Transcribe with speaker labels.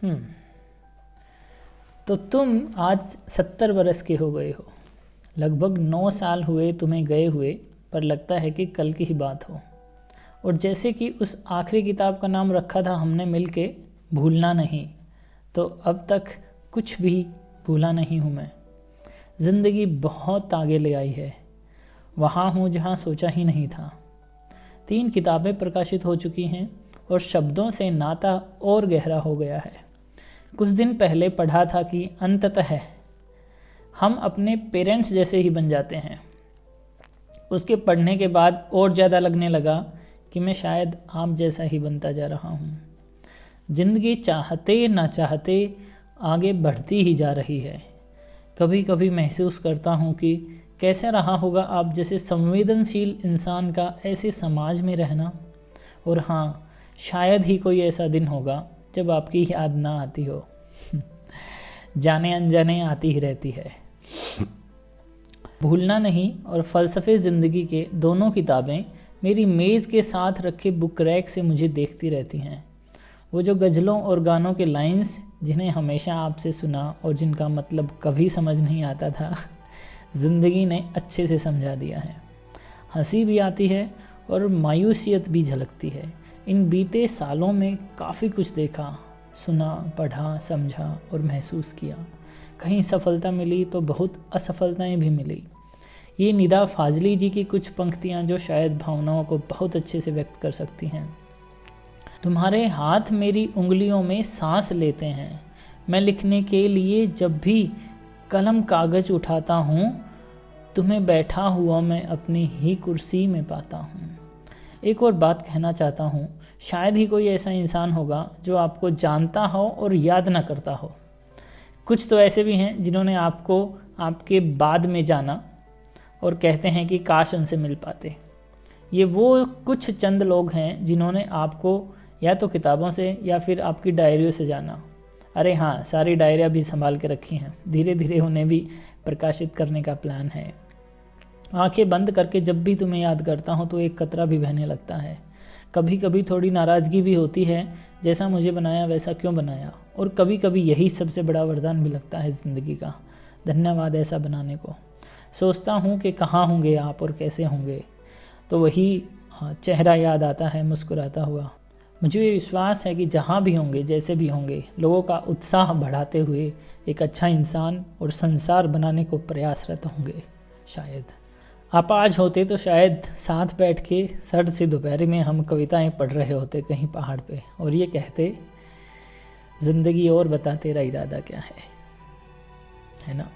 Speaker 1: हम्म तो तुम आज 70 बरस के हो गए हो। लगभग 9 साल हुए तुम्हें गए हुए, पर लगता है कि कल की ही बात हो। और जैसे कि उस आखिरी किताब का नाम रखा था हमने मिलके, भूलना नहीं, तो अब तक कुछ भी भूला नहीं हूँ मैं। ज़िंदगी बहुत आगे ले आई है, वहाँ हूँ जहाँ सोचा ही नहीं था। 3 किताबें प्रकाशित हो चुकी हैं और शब्दों से नाता और गहरा हो गया है। कुछ दिन पहले पढ़ा था कि अंततः हम अपने पेरेंट्स जैसे ही बन जाते हैं। उसके पढ़ने के बाद और ज़्यादा लगने लगा कि मैं शायद आप जैसा ही बनता जा रहा हूँ। जिंदगी चाहते ना चाहते आगे बढ़ती ही जा रही है। कभी कभी महसूस करता हूँ कि कैसे रहा होगा आप जैसे संवेदनशील इंसान का ऐसे समाज में रहना। और हाँ, शायद ही कोई ऐसा दिन होगा जब आपकी याद ना आती हो। जाने अनजाने आती ही रहती है। भूलना नहीं और फ़लसफ़े ज़िंदगी के दोनों किताबें मेरी मेज़ के साथ रखे बुक रैक से मुझे देखती रहती हैं। वो जो गज़लों और गानों के लाइंस जिन्हें हमेशा आपसे सुना और जिनका मतलब कभी समझ नहीं आता था, ज़िंदगी ने अच्छे से समझा दिया है। हंसी भी आती है और मायूसियत भी झलकती है। इन बीते सालों में काफ़ी कुछ देखा, सुना, पढ़ा, समझा और महसूस किया। कहीं सफलता मिली तो बहुत असफलताएं भी मिली। ये निदा फाजली जी की कुछ पंक्तियां जो शायद भावनाओं को बहुत अच्छे से व्यक्त कर सकती हैं। तुम्हारे हाथ मेरी उंगलियों में सांस लेते हैं। मैं लिखने के लिए जब भी कलम कागज उठाता हूँ, तुम्हें बैठा हुआ मैं अपनी ही कुर्सी में पाता हूँ। एक और बात कहना चाहता हूँ, शायद ही कोई ऐसा इंसान होगा जो आपको जानता हो और याद ना करता हो। कुछ तो ऐसे भी हैं जिन्होंने आपको आपके बाद में जाना और कहते हैं कि काश उनसे मिल पाते। ये वो कुछ चंद लोग हैं जिन्होंने आपको या तो किताबों से या फिर आपकी डायरियों से जाना। अरे हाँ, सारी डायरियाँ भी संभाल के रखी हैं, धीरे धीरे उन्हें भी प्रकाशित करने का प्लान है। आंखें बंद करके जब भी तुम्हें याद करता हूँ तो एक कतरा भी बहने लगता है। कभी कभी थोड़ी नाराज़गी भी होती है, जैसा मुझे बनाया वैसा क्यों बनाया। और कभी कभी यही सबसे बड़ा वरदान भी लगता है ज़िंदगी का। धन्यवाद ऐसा बनाने को। सोचता हूँ कि कहाँ होंगे आप और कैसे होंगे, तो वही चेहरा याद आता है मुस्कुराता हुआ। मुझे ये विश्वास है कि जहाँ भी होंगे, जैसे भी होंगे, लोगों का उत्साह बढ़ाते हुए एक अच्छा इंसान और संसार बनाने को प्रयासरत होंगे। शायद आप आज होते तो शायद साथ बैठ के सर्द सी दोपहर में हम कविताएं पढ़ रहे होते कहीं पहाड़ पे, और ये कहते, ज़िंदगी और बता तेरा इरादा क्या है ना।